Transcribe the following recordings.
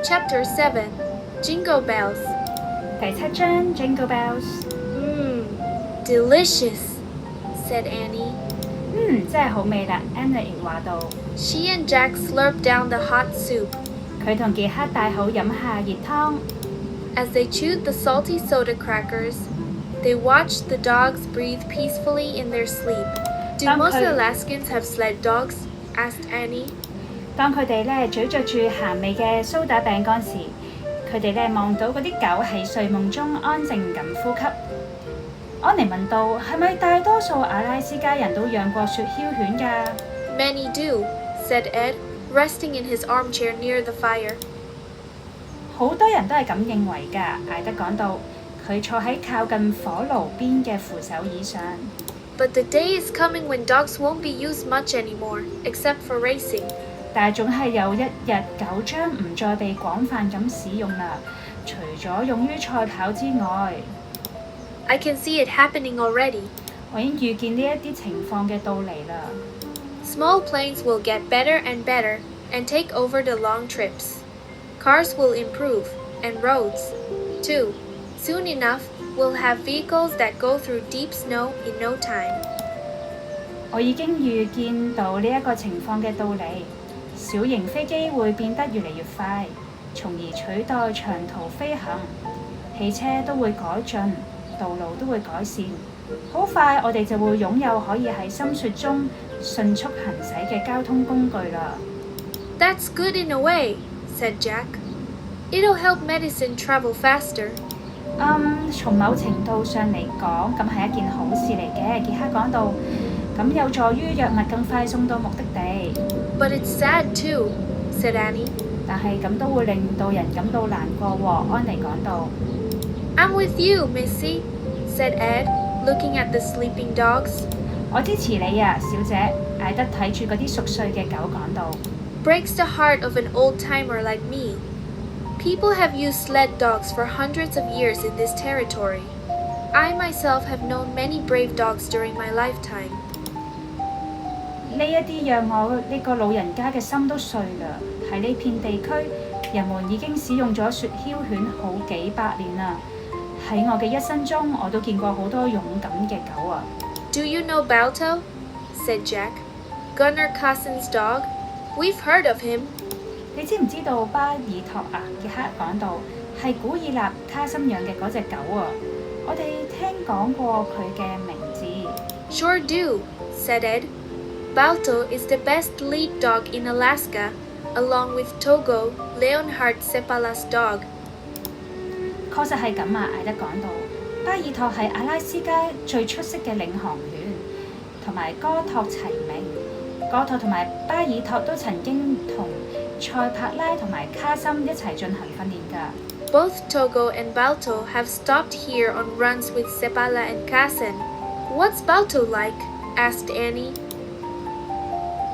Chapter 7 Jingle Bells 第7章 Jingle Bells。 delicious, said Annie. 真係好味啦 ，Annie 話道。She and Jack slurped down the hot soup. 佢同傑克大口飲下熱湯。As they chewed the salty soda crackers, they watched the dogs breathe peacefully in their sleep. Do most Alaskans have sled dogs? Asked Annie. 當佢哋咧咀嚼住鹹味嘅蘇打餅乾時，佢哋咧望到嗰啲狗喺睡夢中安靜咁呼吸。安妮問道：係咪大多數阿拉斯加人都養過雪橇犬㗎？ Many do, said Ed, resting in his armchair near the fire. 好多人都係咁認為㗎，艾德講到。佢坐喺靠近火爐邊嘅扶手椅上。But the day is coming when dogs won't be used much anymore, except for racing. 但係總係有一日狗將唔再被廣泛咁使用啦，除咗用於賽跑之外。I can see it happening already. 我已經預見呢一啲情況嘅到嚟啦。Small planes will get better and better and take over the long trips. Cars will improve, and roads, too. Soon enough, we'll have vehicles that go through deep snow in no time. 我已經預見到呢一個情況嘅到嚟，小型飛機會變得越嚟越快，從而取代長途飛行。汽車都會改進，道路都會改善。好快，我哋就會擁有可以喺深雪中迅速行駛嘅交通工具啦。That's good in a way, said Jack. It'll help medicine travel faster. 從某程度上嚟講，咁係一件好事嚟嘅。傑克講到，咁有助於藥物更快送到目的地。But it's sad too, said Annie. 但係咁都會令到人感到難過喎。安妮講到。I'm with you, Missy, said Ed, looking at the sleeping dogs. 我支持你啊，小姐。艾德睇住嗰啲熟睡嘅狗講到。Breaks the heart of an old-timer like me. People have used sled dogs for hundreds of years in this territory. I myself have known many brave dogs during my lifetime. 呢一啲讓我呢個老人家嘅心都碎啦。喺呢片地區，人們已經使用咗雪橇犬好幾百年啦。喺我嘅一生中，我都見過好多勇敢嘅狗啊。Do you know Balto? said Jack. Gunnar Carsen's dog. We've heard of him. 你知唔知道巴爾托啊？傑克講到係古爾納卡森養嘅嗰隻狗啊！我哋聽講過佢嘅名字。Sure do, said Ed. Balto is the best lead dog in Alaska, along with Togo, Leonhard Seppala's dog. 確實係咁啊！艾德講到，巴爾托係阿拉斯加最出色嘅領航犬，同埋哥托齊名。哥托同埋巴爾托都曾經同塞柏拉同埋卡森一齊進行訓練㗎。Both Togo and Balto have stopped here on runs with Seppala and Carsen. What's Balto like? asked Annie.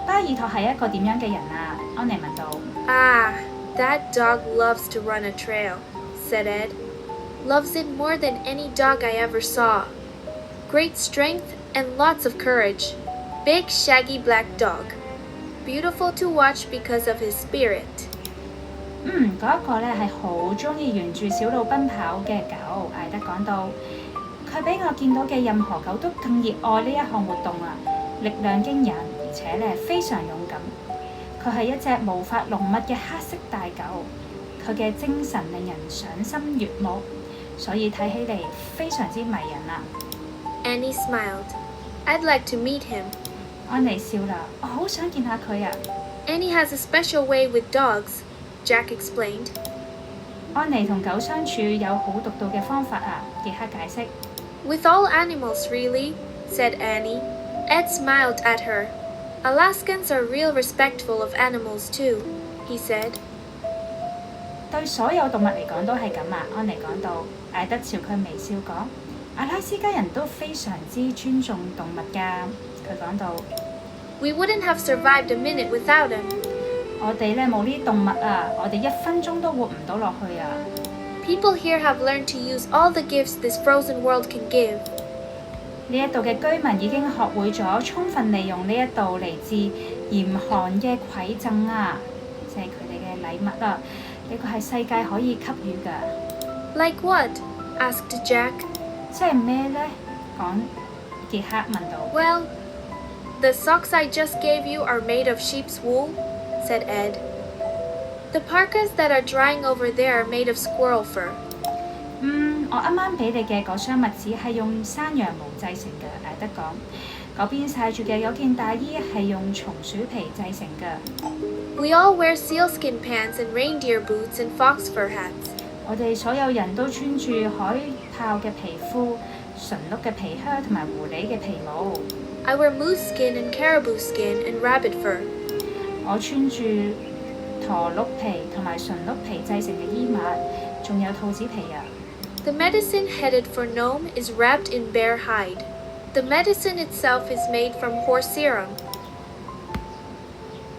巴爾托係一個點樣嘅人啊？安妮問道。Ah, that dog loves to run a trail, said Ed. Loves it more than any dog I ever saw. Great strength and lots of courage. Big shaggy black dog. Beautiful to watch because of his spirit. 嗰一個咧係好中意沿住小路奔跑嘅狗。艾德講到，佢比我見到嘅任何狗都更熱愛呢一項活動啊！力量驚人，而且咧非常勇敢。佢係一隻毛髮濃密嘅黑色大狗，佢嘅精神令人賞心悅目，所以睇起嚟非常之迷人啊！ Annie smiled. I'd like to meet him. 安妮笑啦，我好想見下佢啊！ Annie has a special way with dogs, Jack explained. 安妮同狗相處有好獨到嘅方法啊！傑克解釋。With all animals, really, said Annie. Ed smiled at her. Alaskans are real respectful of animals too, he said. 對所有動物嚟講都係咁啊！安妮講到，艾德朝佢微笑講：阿拉斯加人都非常之尊重動物㗎。佢講到 We wouldn't have survived a minute without them. 我哋咧冇呢啲動物啊，我哋1分鐘都活唔到落去啊！ People here have learned to use all the gifts this frozen world can give. 呢一度嘅居民已經學會咗充分利用呢一度嚟自嚴寒嘅饋贈啊，即係佢哋嘅禮物啊，呢個係世界可以給予㗎。Like what? asked Jack. 即係咩呢？傑克問道。Well, the socks I just gave you are made of sheep's wool, said Ed. The parkas that are drying over there are made of squirrel fur. 我啱啱俾你嘅嗰雙襪子係用山羊毛製成嘅，艾德講。嗰邊曬住嘅嗰件大衣係用松鼠皮製成嘅。We all wear sealskin pants and reindeer boots and fox fur hats. 我哋所有人都穿住海豹嘅皮膚、馴鹿嘅皮靴同埋狐狸嘅皮毛。I wear moose skin and caribou skin and rabbit fur. 我穿住駝鹿皮同埋馴鹿皮製成嘅衣物，仲有兔子皮啊。The medicine headed for Nome is wrapped in bear hide. The medicine itself is made from horse serum.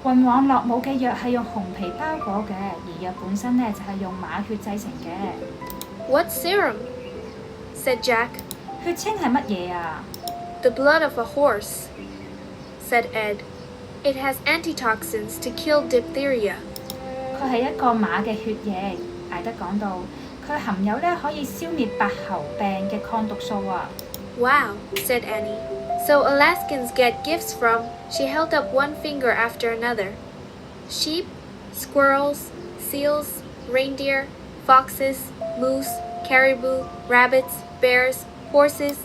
運往落母嘅藥係用紅皮包裹嘅，而藥本身呢就係用馬血製成嘅。What serum? said Jack. 血清係乜嘢啊？ The blood of a horse, said Ed. It has antitoxins to kill diphtheria. 佢係一個馬嘅血液，艾德講到，佢含有呢可以消滅白喉病嘅抗毒素啊。Wow, said Annie. So Alaskans get gifts from, she held up one finger after another. Sheep, squirrels, seals, reindeer, foxes, moose, caribou, rabbits, bears, horses.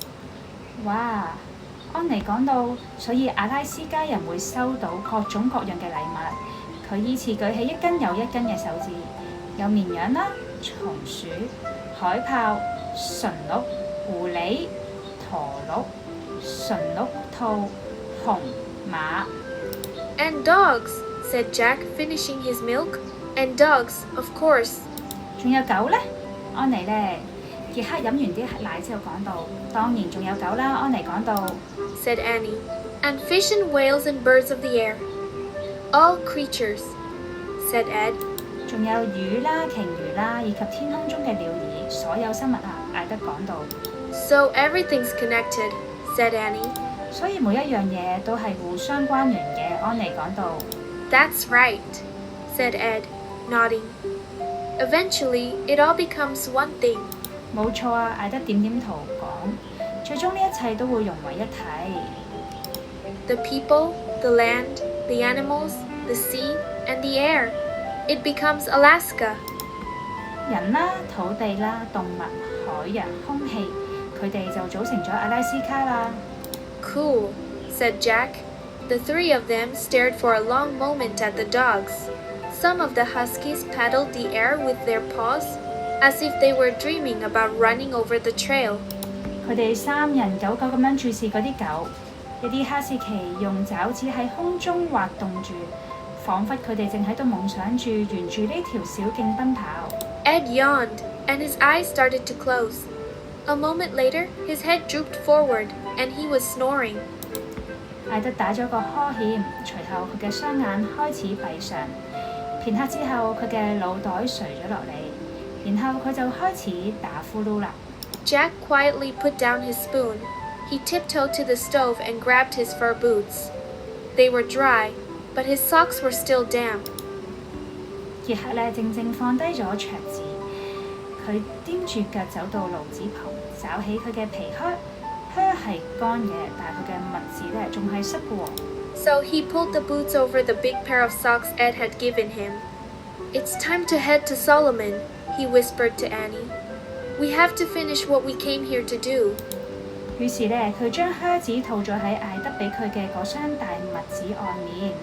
哇！安妮講到，所以阿拉斯加人會收到各種各樣嘅禮物。佢依次舉起一根又一根嘅手指，有綿羊啦、松鼠、海豹、馴鹿、狐狸、駝鹿、馴鹿兔、熊、馬。And dogs, said Jack, finishing his milk. And dogs, of course. 仲有狗呢？安妮呢？傑克飲完啲奶之後講到，當然仲有狗啦。安妮講到 said Annie. And fish and whales and birds of the air. All creatures, said Ed. 仲有魚啦、鯨魚啦，以及天空中嘅鳥兒，所有生物啊，艾德講到。So everything's connected, said Annie. 所以每一樣嘢都係互相關聯嘅，安妮講到。That's right, said Ed, nodding. Eventually, it all becomes one thing. 冇錯啊，艾德點點頭講，最終呢一切都會融為一體。The people, the land, the animals, the sea, and the air. It becomes Alaska. 人啦、土地啦、動物、海洋、空氣，佢哋就組成咗阿拉斯加啦。Cool, said Jack. The three of them stared for a long moment at the dogs. Some of the huskies paddled the air with their paws, as if they were dreaming about running over the trail. 佢哋三人久久咁樣注視嗰啲狗，一啲哈士奇用爪子喺空中滑動住，彷彿佢哋正喺度夢想住沿住呢條小徑奔跑。Ed yawned, and his eyes started to close. A moment later, his head drooped forward, and he was snoring. 艾德打咗個呵欠，隨後佢嘅雙眼開始閉上。片刻之後，佢嘅腦袋垂咗落嚟，然後佢就開始打呼嚕啦。Jack quietly put down his spoon. He tiptoed to the stove and grabbed his fur boots. They were dry, but his socks were still damp. 傑克呢靜靜放低咗桌子，佢踮住腳走到爐子旁，找起佢嘅皮靴。靴係乾嘅，但係佢嘅襪子呢仲係濕嘅喎。So he pulled the boots over the big pair of socks Ed had given him. It's time to head to Solomon, he whispered to Annie. We have to finish what we came here to do. 於是呢，佢將靴子套咗喺艾德俾佢嘅嗰雙大襪子外面。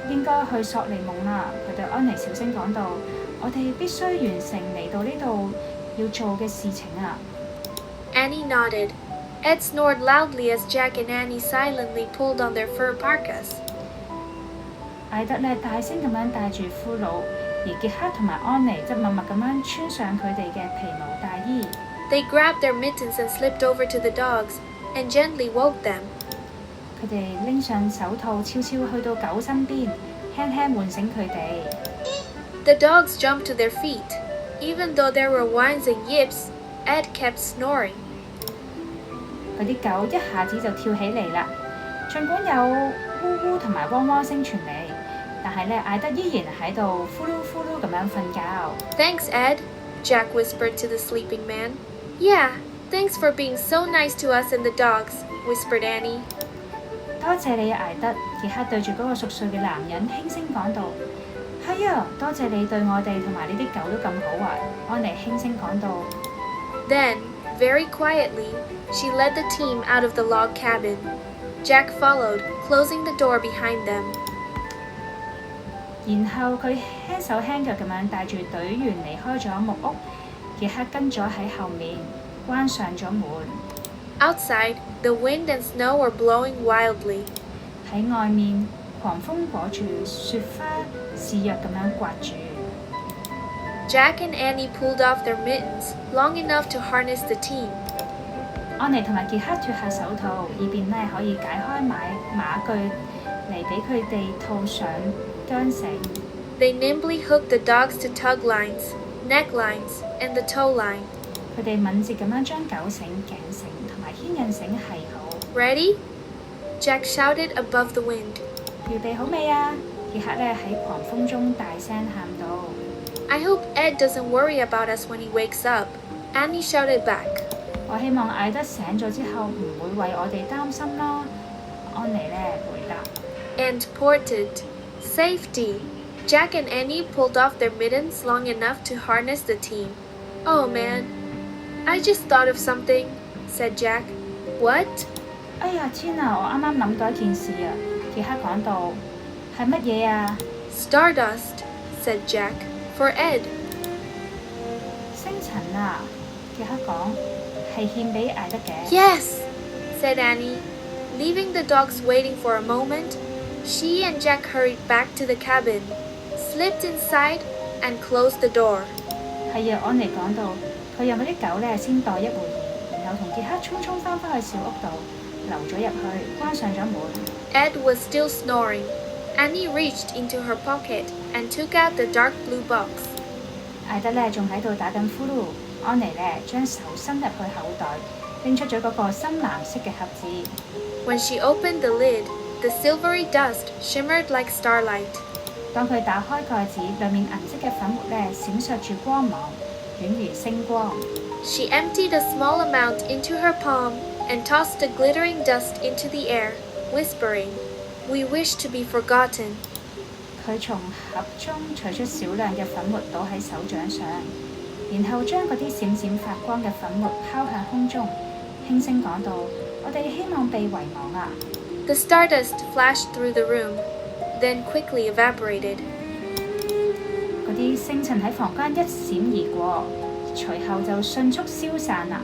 應該去索利蒙啦，佢對安妮小聲講道：我哋必須完成嚟到呢度要做嘅事情啊！ Annie nodded. Ed snored loudly as Jack and Annie silently pulled on their fur parkas. 艾德呢大聲咁樣戴住俘虜，而傑克同埋安妮則默默咁樣穿上佢哋嘅皮毛大衣。They grabbed their mittens and slipped over to the dogs and gently woke them. 佢哋拎上手套，悄悄去到狗身邊，輕輕喚醒佢哋。The dogs jumped to their feet. Even though there were whines and yips, Ed kept snoring. 嗰啲狗一下子就跳起嚟啦，儘管有嗚嗚同埋汪汪聲傳嚟，但係咧艾德依然喺度呼嚕呼嚕咁樣瞓覺。Thanks, Ed, Jack whispered to the sleeping man. Yeah, thanks for being so nice to us and the dogs, whispered Annie. 多謝你啊，艾德。傑克對住嗰個熟睡嘅男人輕聲講道。係啊，多謝你對我哋同埋你啲狗都咁好啊，安妮輕聲講道。Then, very quietly, she led the team out of the log cabin. Jack followed, closing the door behind them. 然後佢輕手輕腳咁樣帶住隊員離開咗木屋，傑克跟咗喺後面，關上咗門。Outside, the wind and snow were blowing wildly. 喺外面，狂風裹住雪花，肆虐咁樣刮住。Jack and Annie pulled off their mittens long enough to harness the team. 安妮同埋傑克脫下手套，以便咧可以解開馬具嚟俾佢哋套上缰繩。They nimbly hooked the dogs to tug lines, neck lines, and the tow line. 佢哋敏捷咁樣將狗繩、頸繩同埋牽引繩繫好。Ready? Jack shouted above the wind. 預備好未啊？傑克咧喺狂風中大聲喊道。I hope Ed doesn't worry about us when he wakes up, Annie shouted back. 我希望艾德醒咗之後唔會為我哋擔心啦。安妮咧回答。And ported. Safety. Jack and Annie pulled off their mittens long enough to harness the team. Oh man. I just thought of something, said Jack. What? 哎呀天啊！我啱啱諗到一件事啊！傑克講道。係乜嘢啊？ Stardust, said Jack, for Ed. 星塵啊！傑克講，係獻俾艾德嘅。Yes, said Annie. Leaving the dogs waiting for a moment, she and Jack hurried back to the cabin, slipped inside, and closed the door. 係啊，安妮講到，佢讓嗰啲狗咧先待一會兒，然後同傑克匆匆返去小屋度，留咗入去，關上咗門。Ed was still snoring. Annie reached into her pocket and took out the dark blue box. 艾德咧仲喺度打緊呼嚕，安妮咧將手伸入去口袋，拎出咗嗰個深藍色嘅盒子。When she opened the lid, the silvery dust shimmered like starlight. 當佢打開蓋子，裡面銀色嘅粉末咧閃爍住光芒，宛如星光。She emptied a small amount into her palm and tossed the glittering dust into the air, whispering, We wish to be forgotten. 佢從盒中取出少量嘅粉末倒喺手掌上，然後將嗰啲閃閃發光嘅粉末拋向空中，輕聲講道：我哋希望被遺忘啊！ The stardust flashed through the room, then quickly evaporated. 嗰啲星塵喺房間一閃而過，隨後就迅速消散啦。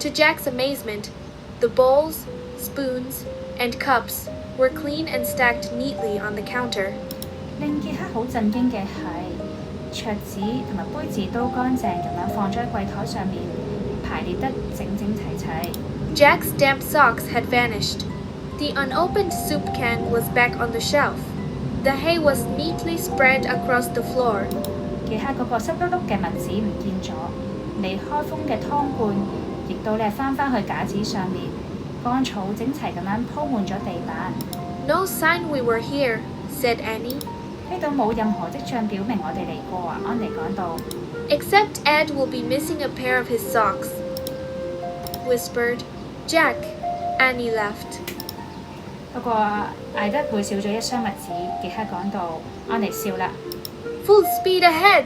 To Jack's amazement, the bowls, spoons, and cups were clean and stacked neatly on the counter. 令傑克好震驚嘅係，桌子同埋杯子都乾淨咁樣放咗喺櫃台上面，排列得整整齊齊。Jack's damp socks had vanished. The unopened soup can was back on the shelf. The hay was neatly spread across the floor. 傑克嗰個濕碌碌嘅襪子唔見咗，未開封嘅湯罐亦都咧翻去架子上面，乾草整齊咁樣鋪滿咗地板。No sign we were here, said Annie. 呢度冇任何跡象表明我哋嚟過啊，安妮講道。Except Ed will be missing a pair of his socks, whispered Jack. Annie laughed. 不過艾德會少咗一雙襪子，傑克講道。安妮笑啦。Full speed ahead,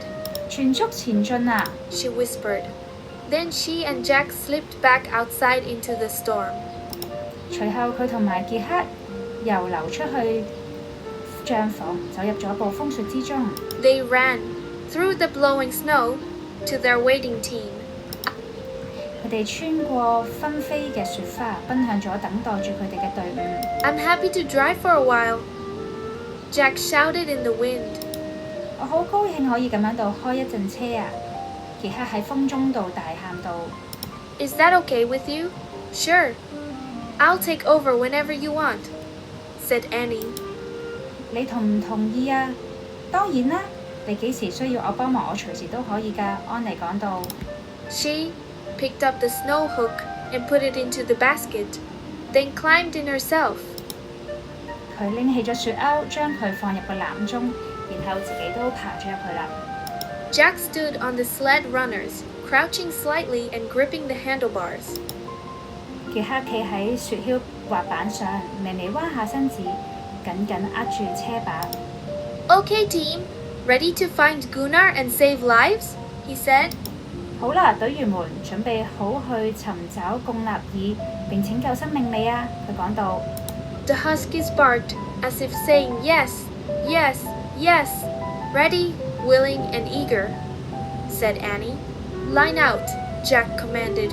全速前進啊！ she whispered. Then she and Jack slipped back outside into the storm. 隨後佢同埋傑克又流出去帳房，走入咗暴風雪之中。They ran through the blowing snow to their waiting team. 佢哋穿過紛飛嘅雪花，奔向咗等待住佢哋嘅隊伍。I'm happy to drive for a while, Jack shouted in the wind. 我好高興可以咁樣度開一陣車啊！傑克喺風中度大喊道。Is that okay with you? Sure. I'll take over whenever you want, said Annie. 你同唔同意啊？當然啦，你幾時需要我幫忙，我隨時都可以㗎。安妮講道。She picked up the snow hook and put it into the basket, then climbed in herself. 佢拎起咗雪鈎，將佢放入個籃中，然後自己都爬咗入去啦。Jack stood on the sled runners, crouching slightly and gripping the handlebars. 傑克企喺雪橇滑板上，微微彎下身子，緊緊握住車把。Okay, team, ready to find Gunnar and save lives? He said. 好啦，隊員們，準備好去尋找貢納爾並拯救生命未啊？佢講到。The huskies barked, as if saying yes, yes, yes, ready, willing, and eager, said Annie. Line out, Jack commanded.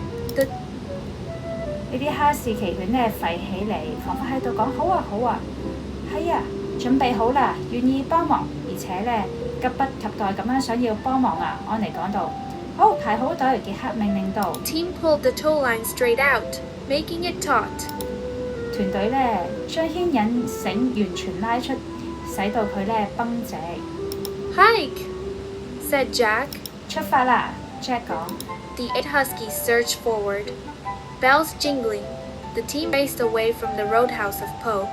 呢啲哈士奇犬呢吠起嚟，彷彿喺度講好啊好啊，係啊，準備好啦，願意幫忙，而且呢急不及待咁樣想要幫忙啊！安妮講到。好，排好隊，傑克命令道。Team pulled the tow line straight out, making it taut. 團隊呢將牽引繩完全拉出，使到佢呢繃直。Hike, said Jack. 出發啦 ，Jack 講。The 8 huskies surged forward. Bells jingling, the team raced away from the roadhouse of Poe.